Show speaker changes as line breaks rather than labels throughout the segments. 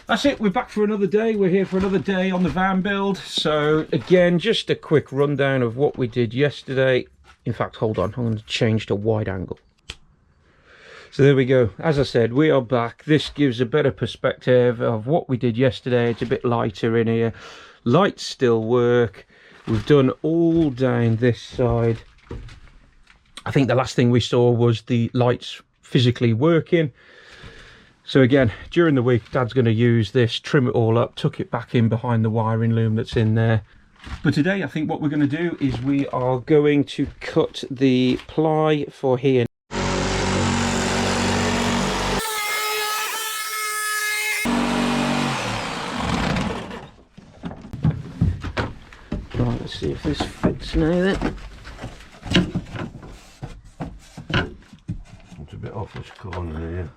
that's it. We're back for another day. We're here for another day on the van build. So again, just a quick rundown of what we did yesterday. In fact, hold on, I'm going to change to wide angle. So there we go. As I said, we are back. This gives a better perspective of what we did yesterday. It's a bit lighter in here. Lights still work. We've done all down this side. I think the last thing we saw was the lights physically working. So again, during the week, Dad's going to use this, trim it all up, tuck it back in behind the wiring loom that's in there. But today, I think what we're going to do is we are going to cut the ply for here. Right, let's see if this fits now then.
It's a bit off this corner here.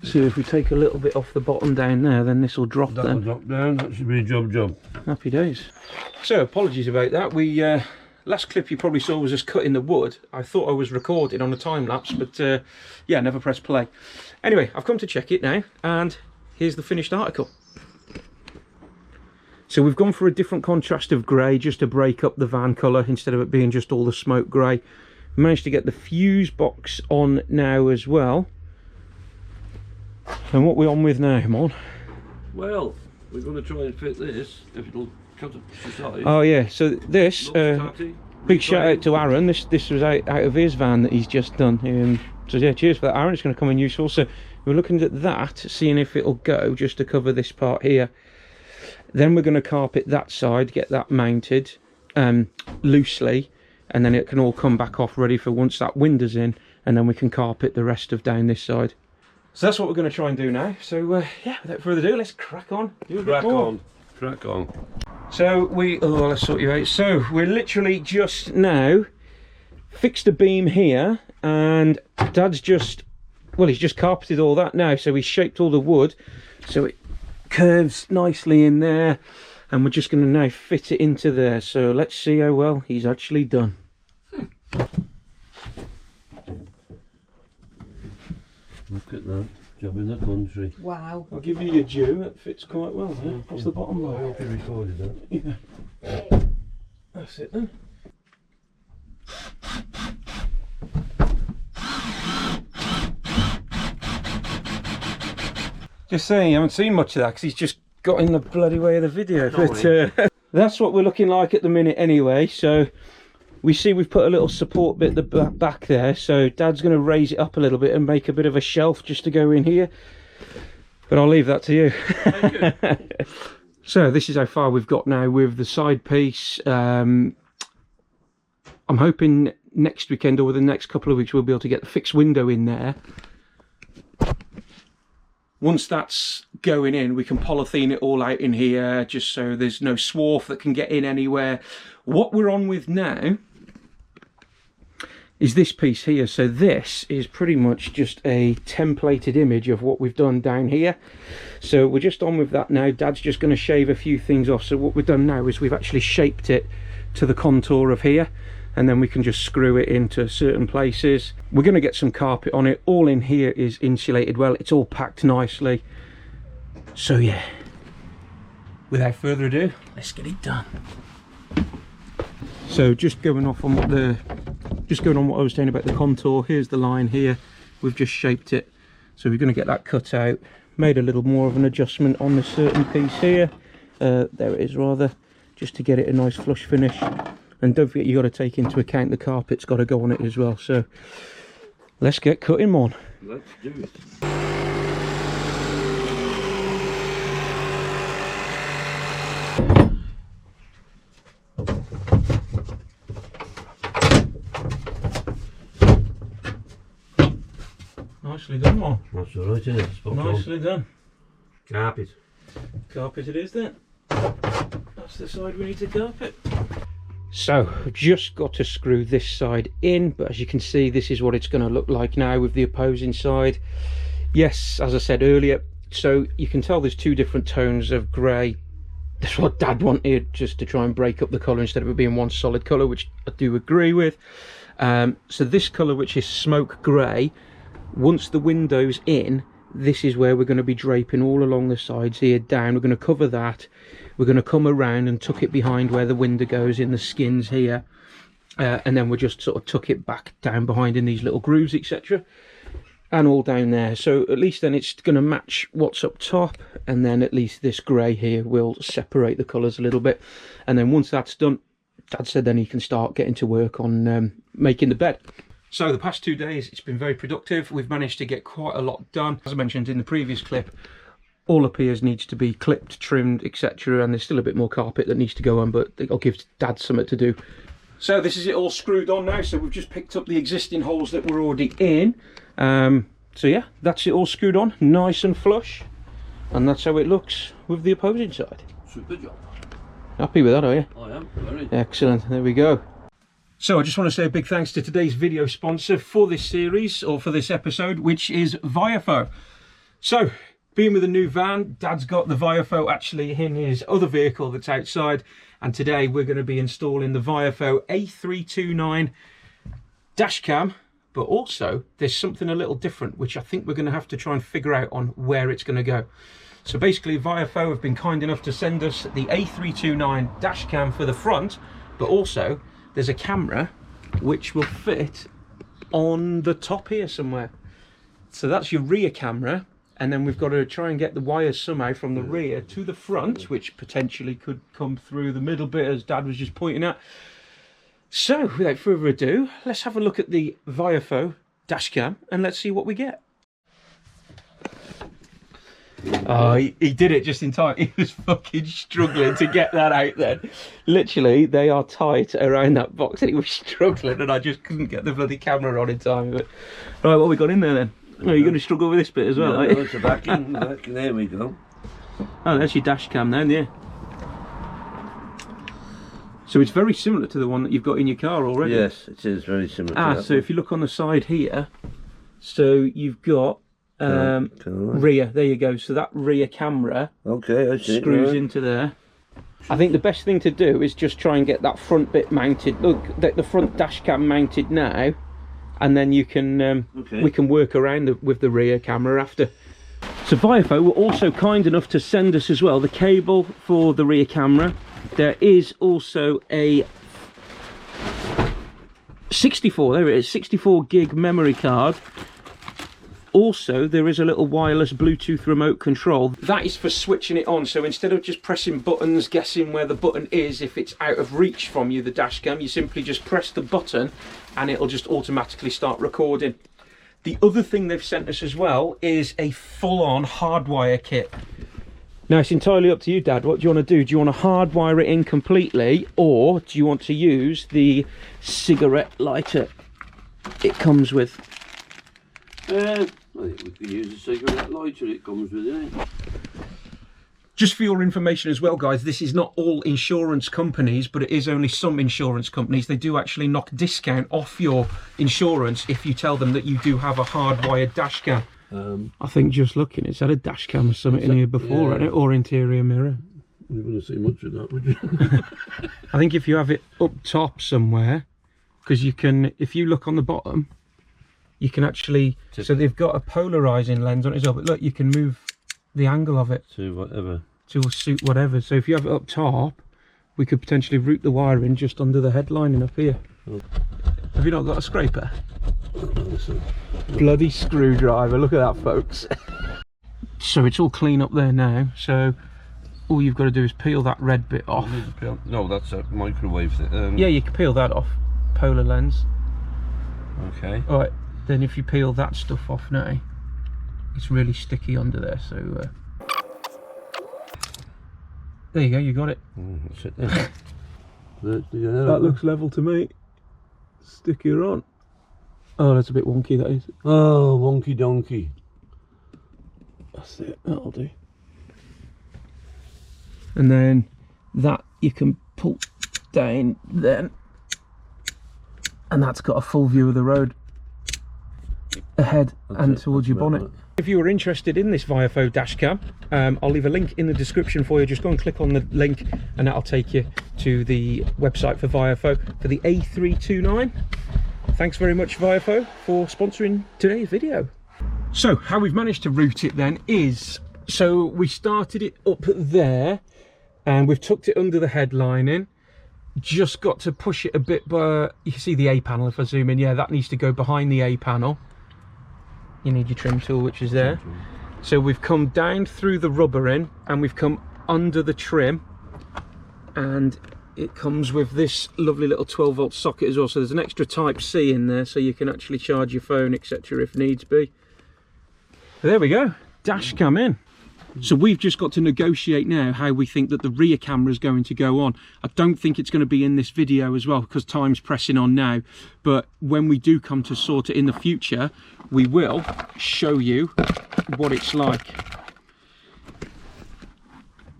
So if we take a little bit off the bottom down there, then this will drop
That'll
then.
drop down, that should be a job.
Happy days. So apologies about that. We last clip you probably saw was us cutting the wood. I thought I was recording on a time lapse, but yeah, never pressed play. Anyway, I've come to check it now, and here's the finished article. So we've gone for a different contrast of grey just to break up the van colour instead of it being just all the smoke grey. Managed to get the fuse box on now as well. And what we're on with now, Mon?
Well, we're going to try and fit this, if it'll cut up to size.
Oh yeah, so this, big shout out to Aaron. This was out of his van that he's just done. So yeah, cheers for that, Aaron. It's going to come in useful. So we're looking at that, seeing if it'll go just to cover this part here. Then we're going to carpet that side, get that mounted loosely, and then it can all come back off ready for once that window's in, and then we can carpet the rest of down this side. So that's what we're going to try and do now. So yeah, without further ado, let's crack on.
Crack on.
So let's sort you out. So we're literally just now fixed a beam here, and Dad's just, well, he's just carpeted all that now. So he's shaped all the wood, so it curves nicely in there, and we're just going to now fit it into there. So let's see how well he's actually done.
Look at that, job in the country.
Wow.
I'll give you your due, it fits quite well there. What's the bottom line?
I hope you recorded that.
Yeah. That's it then. Just saying, you haven't seen much of that because he's just got in the bloody way of the video. But that's what we're looking like at the minute anyway. So we see we've put a little support bit at the back there, so Dad's going to raise it up a little bit and make a bit of a shelf just to go in here, but I'll leave that to you. So this is how far we've got now with the side piece. I'm hoping next weekend or within the next couple of weeks we'll be able to get the fixed window in there. Once that's going in, we can polythene it all out in here just so there's no swarf that can get in anywhere. What we're on with now is this piece here. So this is pretty much just a templated image of what we've done down here. So we're just on with that now. Dad's just going to shave a few things off. So what we've done now is we've actually shaped it to the contour of here, and then we can just screw it into certain places. We're going to get some carpet on it. All in here is insulated well. It's all packed nicely. So yeah, without further ado, let's get it done. So just going off on what I was saying about the contour, here's the line here. We've just shaped it, so we're going to get that cut out. Made a little more of an adjustment on the certain piece here. There it is, rather, just to get it a nice flush finish. And don't forget, you got to take into account the carpet's got to go on it as well. So let's get cutting on.
Let's do it.
Nicely done, Mon.
That's alright, isn't it? Spot
Nicely done.
Carpet.
Carpet it is then. That's the side we need to carpet. So I've just got to screw this side in, but as you can see, this is what it's going to look like now with the opposing side. Yes, as I said earlier, so you can tell there's two different tones of grey. That's what Dad wanted, just to try and break up the colour instead of it being one solid colour, which I do agree with. So this colour, which is smoke grey, once the window's in, this is where we're going to be draping all along the sides here down. We're going to cover that. We're going to come around and tuck it behind where the window goes in the skins here, and then we'll just sort of tuck it back down behind in these little grooves, etc., and all down there. So at least then it's going to match what's up top, and then at least this grey here will separate the colours a little bit. And then once that's done, Dad said then he can start getting to work on making the bed. So the past 2 days it's been very productive. We've managed to get quite a lot done. As I mentioned in the previous clip, all up here needs to be clipped, trimmed, etc., and there's still a bit more carpet that needs to go on, but I'll give Dad something to do. So this is it all screwed on now. So we've just picked up the existing holes that were already in. So yeah, that's it all screwed on, nice and flush, and that's how it looks with the opposing side.
Super job.
Happy with that, are you?
I am, very.
Excellent, there we go. So I just want to say a big thanks to today's video sponsor for this series, or for this episode, which is Vivaro. So, being with a new van, Dad's got the Vivaro actually in his other vehicle that's outside, and today we're going to be installing the Vivaro A329 dash cam. But also there's something a little different which I think we're going to have to try and figure out on where it's going to go. So basically Vivaro have been kind enough to send us the A329 dash cam for the front, but also there's a camera which will fit on the top here somewhere. So that's your rear camera, and then we've got to try and get the wires somehow from the rear to the front, which potentially could come through the middle bit as Dad was just pointing at. So, without further ado, let's have a look at the Vivaro dashcam and let's see what we get. Oh, he did it just in time. He was fucking struggling to get that out then. Literally, they are tight around that box and he was struggling and I just couldn't get the bloody camera on in time. But, right, what have we got in there then? Oh, you're going to struggle with this bit as well,
no,
right?
No, it's a backing, there we go.
Oh, that's your dashcam then, yeah. So it's very similar to the one that you've got in your car already.
Yes, it is very similar to that
so
one.
if you look on the side here, so you've got rear, there you go. So that rear camera
okay, I see,
screws into there. I think the best thing to do is just try and get that front bit mounted. Look, the front dash cam mounted now, and then you can we can work around with the rear camera after. So Vivaro were also kind enough to send us as well the cable for the rear camera. There is also a 64, there it is, 64 gig memory card. Also, there is a little wireless Bluetooth remote control. That is for switching it on. So instead of just pressing buttons, guessing where the button is, if it's out of reach from you, the dash cam, you simply just press the button and it'll just automatically start recording. The other thing they've sent us as well is a full-on hardwire kit. Now it's entirely up to you, Dad. What do you want to do? Do you want to hardwire it in completely, or do you want to use the cigarette lighter it comes with?
I think we could use a cigarette lighter it comes with it.
Just for your information as well, guys, this is not all insurance companies, but it is only some insurance companies. They do actually knock discount off your insurance if you tell them that you do have a hardwired dash cam. I think just looking, it's had a dash cam or something in here before, hasn't it? Or interior mirror.
You wouldn't see much of that, would you?
I think if you have it up top somewhere, because you can, if you look on the bottom, you can actually, so they've got a polarizing lens on it as well, but look, you can move the angle of it
to whatever,
to suit whatever. So if you have it up top, we could potentially route the wire in just under the headlining up here. Oh. Have you not got a scraper? Bloody screwdriver, look at that, folks. So it's all clean up there now, so all you've got to do is peel that red bit off.
No, that's a microwave thing.
Yeah, you can peel that off. Polar lens.
Okay.
Alright, then if you peel that stuff off now, it's really sticky under there, so there you go, you got it.
That's it then.
That looks level to me. Stick her on. Oh, that's a bit wonky, that is.
Oh, wonky donkey.
That's it, that'll do. And then that you can pull down then, and that's got a full view of the road ahead and towards your bonnet. If you were interested in this Vivaro dashcam, I'll leave a link in the description for you. Just go and click on the link and that'll take you to the website for Vivaro for the A329. Thanks very much, Vivaro, for sponsoring today's video. So how we've managed to route it then is, so we started it up there and we've tucked it under the headlining, just got to push it a bit, but you can see the A panel if I zoom in, yeah, that needs to go behind the A panel. You need your trim tool, which is there. So we've come down through the rubbering and we've come under the trim, and it comes with this lovely little 12-volt socket as well, so there's an extra type C in there so you can actually charge your phone, etc. if needs be. There we go, dash cam in. So we've just got to negotiate now how we think that the rear camera is going to go on. I don't think it's going to be in this video as well because time's pressing on now, but when we do come to sort it in the future, we will show you what it's like.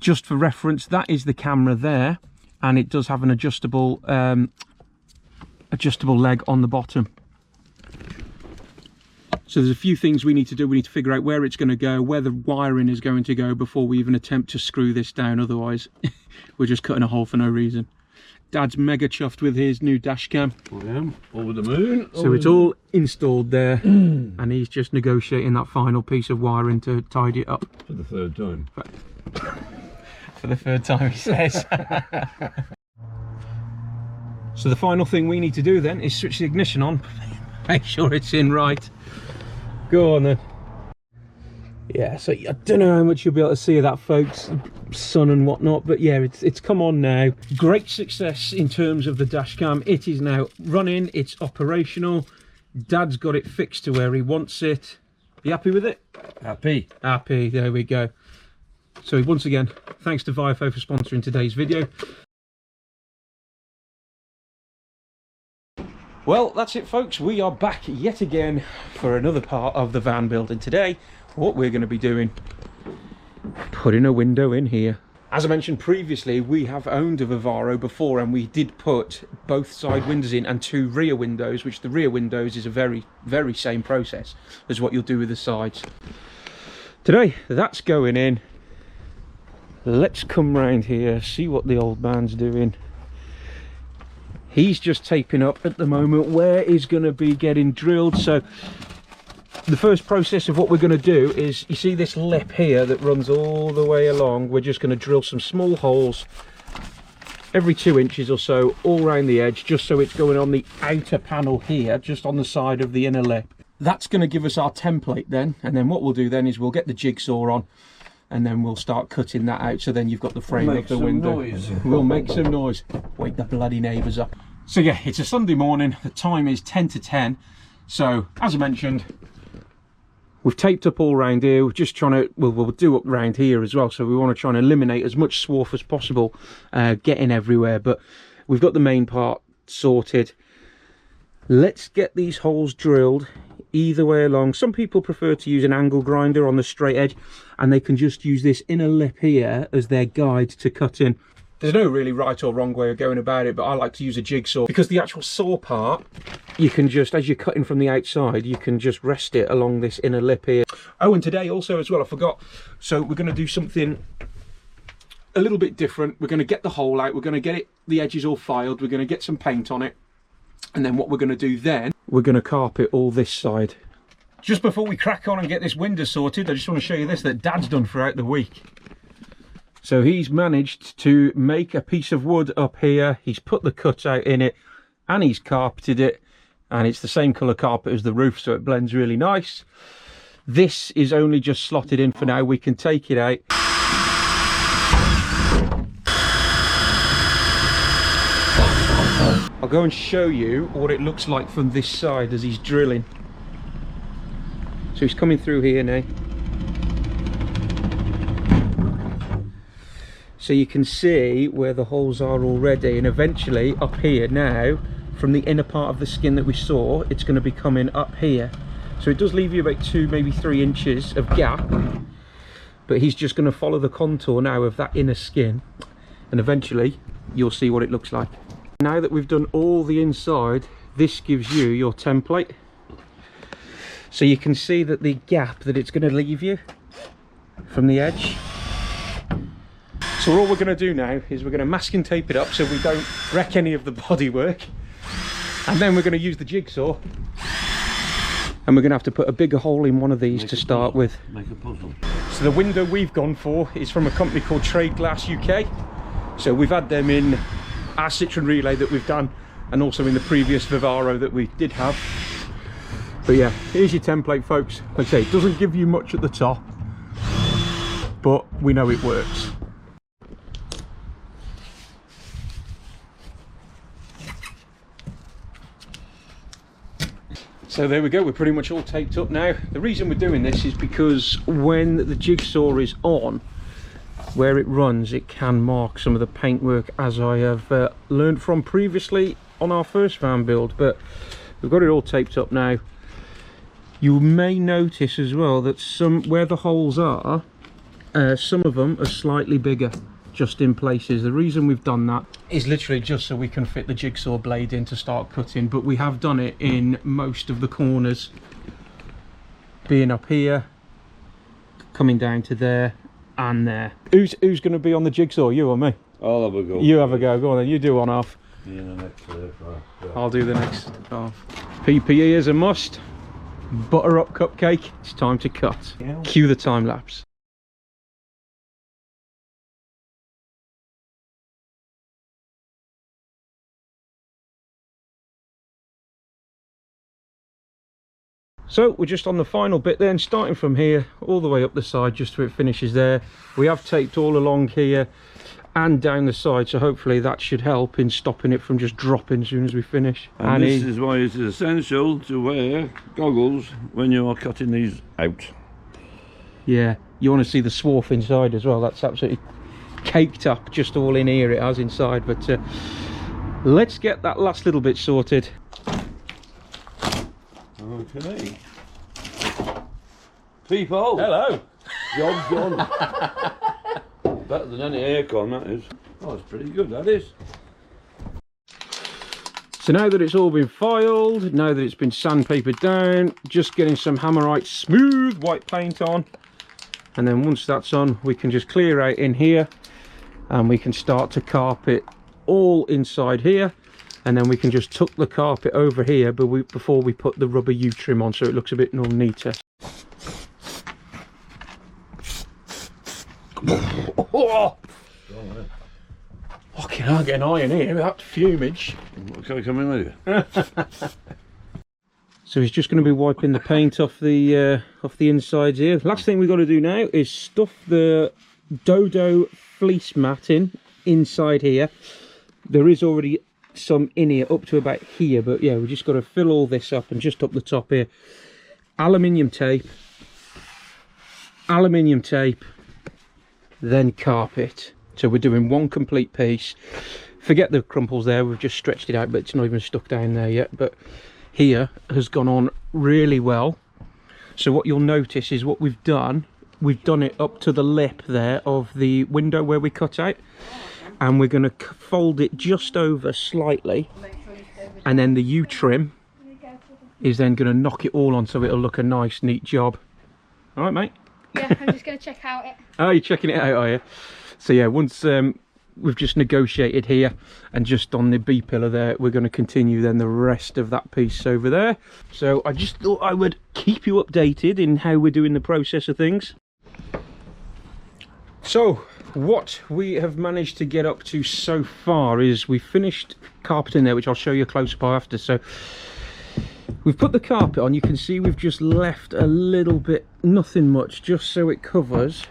Just for reference, that is the camera there, and it does have an adjustable leg on the bottom. So there's a few things we need to do. We need to figure out where it's going to go, where the wiring is going to go before we even attempt to screw this down. Otherwise, we're just cutting a hole for no reason. Dad's mega chuffed with his new dash cam.
I am, over the moon.
So it's all installed there, and he's just negotiating that final piece of wiring to tidy it up.
For the third time.
For the third time, he says. So the final thing we need to do then is switch the ignition on, make sure it's in right. Go on then. Yeah, so I don't know how much you'll be able to see of that, folks, sun and whatnot, but yeah, it's come on now. Great success in terms of the dash cam. It is now running, it's operational. Dad's got it fixed to where he wants it. Are you happy with it?
Happy.
Happy, there we go. So once again, thanks to Vivaro for sponsoring today's video. Well, that's it, folks. We are back yet again for another part of the van build, and today what we're going to be doing, putting a window in here. As I mentioned previously, we have owned a Vivaro before, and we did put both side windows in and 2 rear windows, which the rear windows is a very same process as what you'll do with the sides. Today that's going in. Let's come round here, see what the old man's doing. He's just taping up at the moment where he's going to be getting drilled. So the first process of what we're going to do is, you see this lip here that runs all the way along, we're just going to drill some small holes every 2 inches or so all around the edge, just so it's going on the outer panel here, just on the side of the inner lip. That's going to give us our template then, and then what we'll do then is we'll get the jigsaw on, and then we'll start cutting that out, so then you've got the frame of the window. We'll make some noise. Wake the bloody neighbours up. So yeah, it's a Sunday morning, the time is 10 to 10. So, as I mentioned, we've taped up all round here. We're just trying to, we'll do up round here as well, so we want to try and eliminate as much swarf as possible, getting everywhere, but we've got the main part sorted. Let's get these holes drilled either way along. Some people prefer to use an angle grinder on the straight edge, and they can just use this inner lip here as their guide to cut in. There's no really right or wrong way of going about it, but I like to use a jigsaw because the actual saw part, you can just, as you're cutting from the outside, you can just rest it along this inner lip here. Oh, and today also as well, I forgot, so we're going to do something a little bit different. We're going to get the hole out, we're going to get it, the edges all filed, we're going to get some paint on it, and then what we're going to do then, we're going to carpet all this side. Just before we crack on and get this window sorted, I just want to show you this that Dad's done throughout the week. So he's managed to make a piece of wood up here, he's put the cutout in it, and he's carpeted it, and it's the same colour carpet as the roof, so it blends really nice. This is only just slotted in for now, we can take it out. I'll go and show you what it looks like from this side as he's drilling. So he's coming through here now. So you can see where the holes are already, and eventually up here now, from the inner part of the skin that we saw, it's going to be coming up here. So it does leave you about 2, maybe 3 inches of gap, but he's just going to follow the contour now of that inner skin, and eventually you'll see what it looks like. Now that we've done all the inside, this gives you your template. So you can see that the gap that it's going to leave you from the edge. So all we're going to do now is we're going to masking tape it up so we don't wreck any of the bodywork, and then we're going to use the jigsaw and we're going to have to put a bigger hole in one of these to start with.
Make a puzzle.
So the window we've gone for is from a company called Trade Glass UK. So we've had them in our Citroen Relay that we've done, and also in the previous Vivaro that we did have. But yeah, here's your template, folks. Like I say, it doesn't give you much at the top, but we know it works. So there we go, we're pretty much all taped up now. The reason we're doing this is because when the jigsaw is on, where it runs, it can mark some of the paintwork, as I have learned from previously on our first van build. But we've got it all taped up now. You may notice as well that where the holes are, some of them are slightly bigger just in places. The reason we've done that is literally just so we can fit the jigsaw blade in to start cutting, but we have done it in most of the corners, being up here, coming down to there and there. Who's going to be on the jigsaw, you or me?
I'll have a go.
You have a go. Go on then, you do one half.
Me in the next half. Yeah.
I'll do the next half. PPE is a must. Butter up cupcake. It's time to cut.
Yeah.
Cue the time lapse. So we're just on the final bit then, starting from here all the way up the side just where it finishes there. We have taped all along here and down the side, so hopefully that should help in stopping it from just dropping as soon as we finish.
And this is why it is essential to wear goggles when you are cutting these out.
Yeah, you want to see the swarf inside as well. That's absolutely caked up, just all in here it has inside. But let's get that last little bit sorted.
Okay. People.
Hello.
Job's done. Better than any aircon, that is. Oh, it's pretty good, that is.
So now that it's all been filed, now that it's been sandpapered down, just getting some Hammerite smooth white paint on. And then once that's on, we can just clear out in here and we can start to carpet all inside here. And then we can just tuck the carpet over here before we put the rubber U-trim on, so it looks a bit more neater. Oh, fucking hell, get an eye in here, that fumage.
Can I come in with you?
So he's just going to be wiping the paint off the insides here. Last thing we've got to do now is stuff the Dodo fleece matting inside here. There is already some in here up to about here, but yeah, we just got to fill all this up, and just up the top here, aluminium tape, then carpet. So we're doing one complete piece. Forget the crumples there, we've just stretched it out, but it's not even stuck down there yet. But here has gone on really well. So what you'll notice is what we've done it up to the lip there of the window where we cut out, and we're going to fold it just over slightly, and then the U-trim is then going to knock it all on, so it'll look a nice neat job. All right, mate?
Yeah, I'm just going to check out it.
Oh, you're checking it out, are you? So yeah, once we've just negotiated here, and just on the B pillar there, we're going to continue then the rest of that piece over there. So I just thought I would keep you updated in how we're doing the process of things. So what we have managed to get up to so far is we finished carpeting there, which I'll show you a close-up after. So we've put the carpet on. You can see we've just left a little bit, nothing much, just so it covers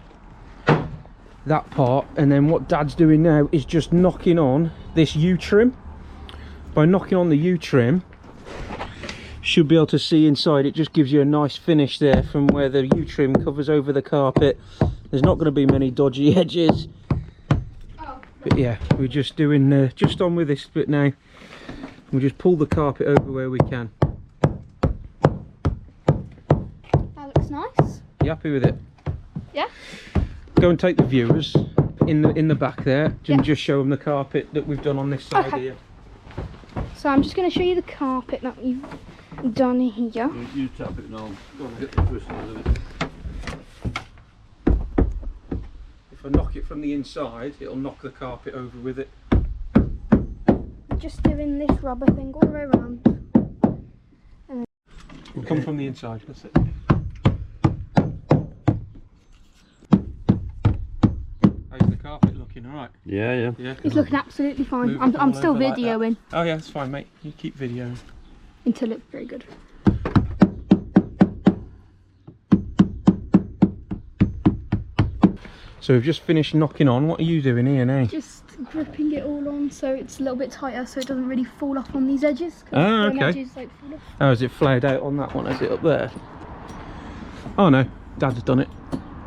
that part. And then what Dad's doing now is just knocking on this U-trim. By knocking on the U-trim, should be able to see inside. It just gives you a nice finish there from where the U-trim covers over the carpet. There's not going to be many dodgy edges. But yeah, we're just doing just on with this bit now. We'll just pull the carpet over where we can.
That looks nice.
You happy with it?
Yeah.
Go and take the viewers in the back there and
Yeah.
just show them the carpet that we've done on this side
Okay.
here.
So I'm just going to show you the carpet that we've done here.
You tap it now. Go on, hit the twist of it.
If I knock it from the inside, it'll knock the carpet over with it.
Just doing this rubber thing all the way around.
We'll come from the inside. That's it. How's the carpet looking? All right.
Yeah.
It's looking absolutely fine.
Move
I'm
all
still
over like that.
videoing
Oh yeah, that's fine, mate. You keep videoing.
until it's very good.
So we've just finished knocking on. What are you doing here now?
Just gripping it all on so it's a little bit tighter so it doesn't really fall off on these edges.
Ah,
them
okay.
edges, like, fall off.
Oh, is it flared out on that one? Is it up there? Oh no, Dad's done it.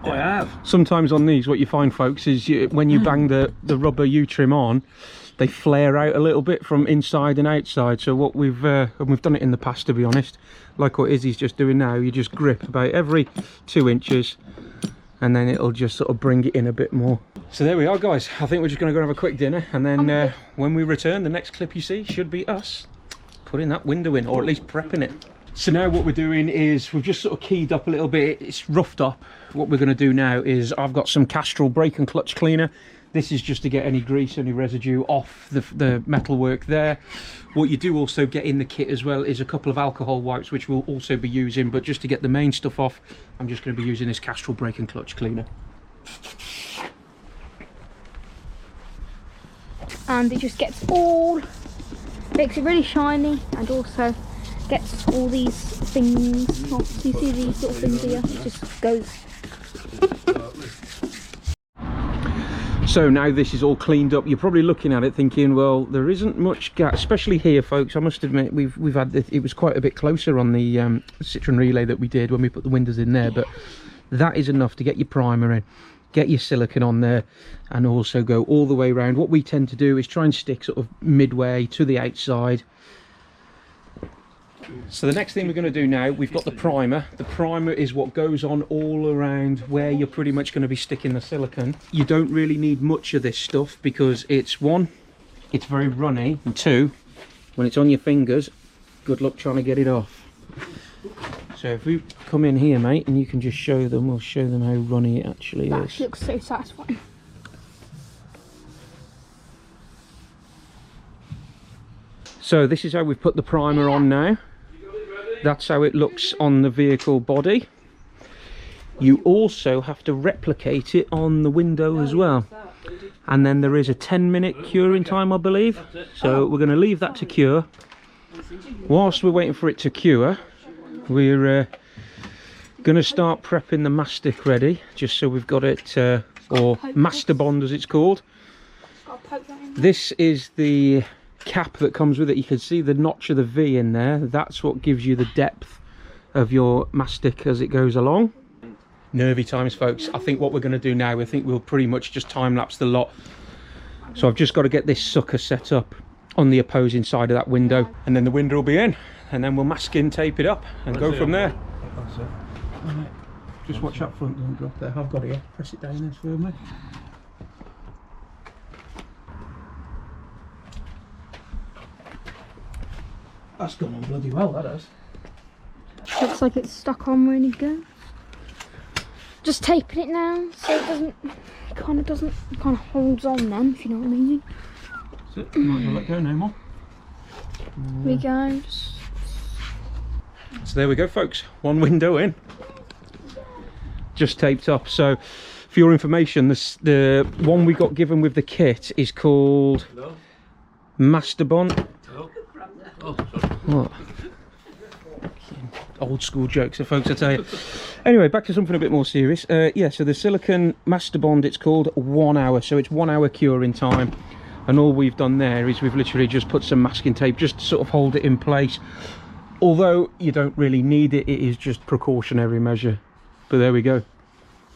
I have.
Sometimes on these, what you find, folks, is when you bang the rubber U-trim on, they flare out a little bit from inside and outside. So what we've done it in the past, to be honest, like what Izzy's just doing now, you just grip about every 2 inches and then it'll just sort of bring it in a bit more. So there we are, guys. I think we're just going to go have a quick dinner, and then when we return, the next clip you see should be us putting that window in, or at least prepping it. So now what we're doing is we've just sort of keyed up a little bit. It's roughed up. What we're going to do now is I've got some Castrol brake and clutch cleaner. This is just to get any grease, any residue off the metalwork there. What you do also get in the kit as well is a couple of alcohol wipes, which we'll also be using, but just to get the main stuff off, I'm just going to be using this Castrol brake and clutch cleaner.
And it just gets makes it really shiny, and also gets all these things off. So you see these little things here, it just goes.
So now this is all cleaned up, you're probably looking at it thinking, well, there isn't much gas, especially here, folks. I must admit, we've had it was quite a bit closer on the Citroen relay that we did when we put the windows in there, but that is enough to get your primer in, get your silicone on there, and also go all the way around. What we tend to do is try and stick sort of midway to the outside. So the next thing we're going to do now, we've got the primer. The primer is what goes on all around where you're pretty much going to be sticking the silicone. You don't really need much of this stuff because it's one, it's very runny, and two, when it's on your fingers, good luck trying to get it off. So if we come in here, mate, and you can just show them, we'll show them how runny it actually is.
That actually looks so satisfying.
So this is how we've put the primer on now. That's how it looks on the vehicle body. You also have to replicate it on the window as well. And then there is a 10-minute curing time, I believe. So we're going to leave that to cure. Whilst we're waiting for it to cure, we're going to start prepping the mastic ready, just so we've got it, or master bond as it's called. This is the cap that comes with it. You can see the notch of the V in there. That's what gives you the depth of your mastic as it goes along. Nervy times, folks. I think what we're going to do now, I think we'll pretty much just time lapse the lot. So I've just got to get this sucker set up on the opposing side of that window, and then the window will be in, and then we'll masking tape it up and go from there. That's it. Right. Just watch that front, don't drop there. I've got it here. Press it down there firmly. That's gone on bloody well, that has.
Looks like it's stuck on really good. Just taping it now so it kind of holds on then, if you know what I mean.
That's it. Might as well let go no more.
Here we go.
So there we go, folks. One window in. Just taped up. So for your information, the one we got given with the kit is called Masterbond.
Oh,
What? Old school jokes, so folks, I tell you. Anyway, back to something a bit more serious. Yeah, so the silicone Masterbond, it's called 1 hour, so it's 1 hour curing time. And all we've done there is we've literally just put some masking tape just to sort of hold it in place. Although you don't really need it, it is just precautionary measure. But there we go.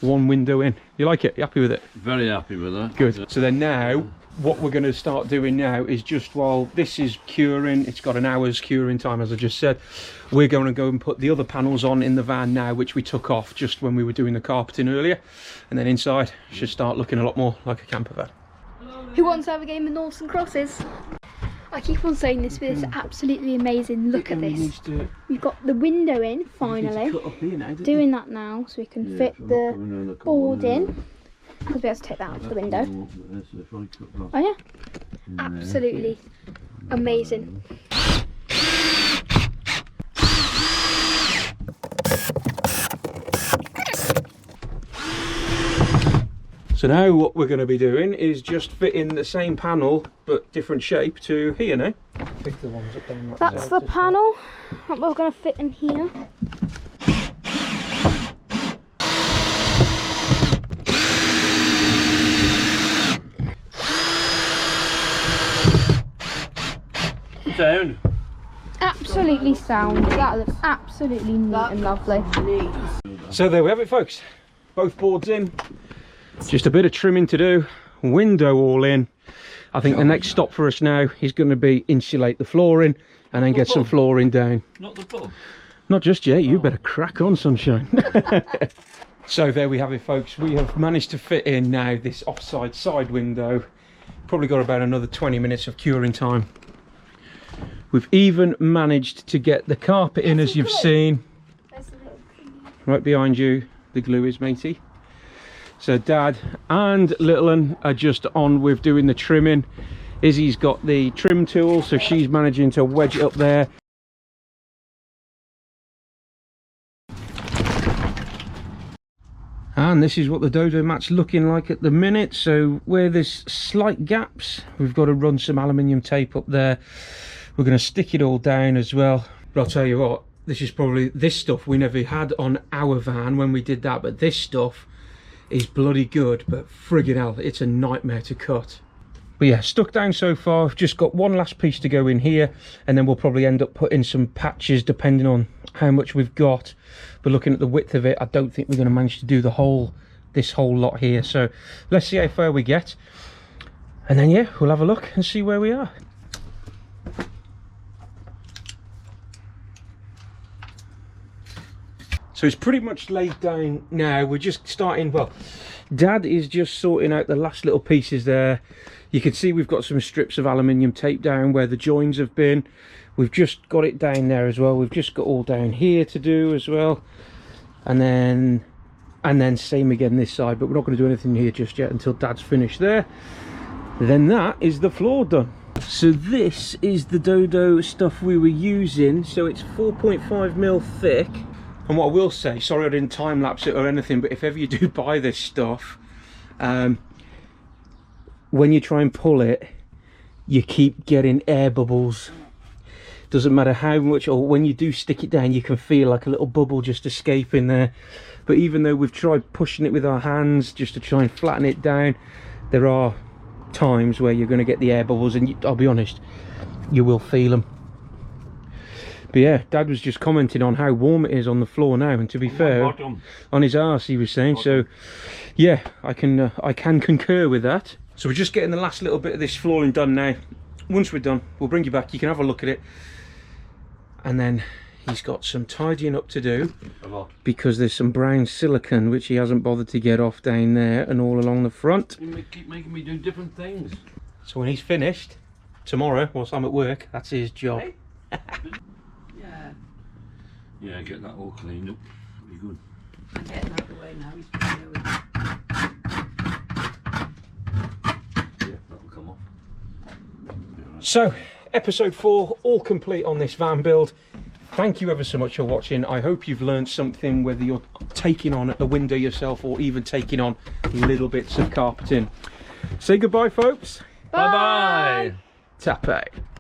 One window in. You like it? You happy with it?
very happy with that.
Good. So then now, what we're going to start doing now is just while this is curing, it's got an hour's curing time, as I just said, we're going to go and put the other panels on in the van now, which we took off just when we were doing the carpeting earlier. And then inside should start looking a lot more like a camper van.
Who wants to have a game of noughts and crosses? I keep on saying this, but it's absolutely amazing. Look at this. We've got the window in, finally. Doing that now, so we can fit the board in. I'll be able to take that out of the window. Oh yeah, absolutely amazing.
So now what we're going to be doing is just fitting the same panel but different shape to here now. Pick the ones up down that
That's the panel that we're going to fit in here.
Sound.
Absolutely sound. That looks absolutely neat and lovely.
So there we have it, folks. Both boards in. Just a bit of trimming to do. Window all in. I think the next stop for us now is going to be insulate the flooring and then get some flooring down.
Not the pub.
Not just yet. You better crack on, sunshine. So there we have it, folks. We have managed to fit in now this offside side window. Probably got about another 20 minutes of curing time. We've even managed to get the carpet in, as you've seen. Right behind you, the glue is, matey. So Dad and little un are just on with doing the trimming. Izzy's got the trim tool, so she's managing to wedge it up there. And this is what the Dodo mat's looking like at the minute. So where there's slight gaps, we've got to run some aluminium tape up there. We're going to stick it all down as well. But I'll tell you what, this is probably, this stuff we never had on our van when we did that, but this stuff is bloody good, but friggin' hell, it's a nightmare to cut. But yeah, stuck down so far. I've just got one last piece to go in here, and then we'll probably end up putting some patches depending on how much we've got. But looking at the width of it, I don't think we're going to manage to do this whole lot here. So let's see how far we get, and then yeah, we'll have a look and see where we are. So it's pretty much laid down now. We're just starting, well, Dad is just sorting out the last little pieces there. You can see we've got some strips of aluminium tape down where the joins have been. We've just got it down there as well. We've just got all down here to do as well. And then same again this side, but we're not going to do anything here just yet until Dad's finished there. Then that is the floor done. So this is the Dodo stuff we were using. So it's 4.5mm thick. And what I will say, sorry I didn't time lapse it or anything, but if ever you do buy this stuff, when you try and pull it, you keep getting air bubbles. Doesn't matter how much, or when you do stick it down, you can feel like a little bubble just escaping there. But even though we've tried pushing it with our hands just to try and flatten it down, there are times where you're going to get the air bubbles, and I'll be honest, you will feel them. But yeah, Dad was just commenting on how warm it is on the floor now, and to be fair, on his arse he was saying. So yeah, I can concur with that. So we're just getting the last little bit of this flooring done now. Once we're done, we'll bring you back, you can have a look at it, and then he's got some tidying up to do because there's some brown silicone which he hasn't bothered to get off down there and all along the front.
You keep making me do different things.
So when he's finished tomorrow, whilst I'm at work, that's his job.
Hey. Yeah, get that all cleaned up. Be good.
I'm getting out of the way now. He's going to
Yeah, that'll come off.
So, episode 4, all complete on this van build. Thank you ever so much for watching. I hope you've learned something, whether you're taking on the window yourself or even taking on little bits of carpeting. Say goodbye, folks.
Bye.
Tape.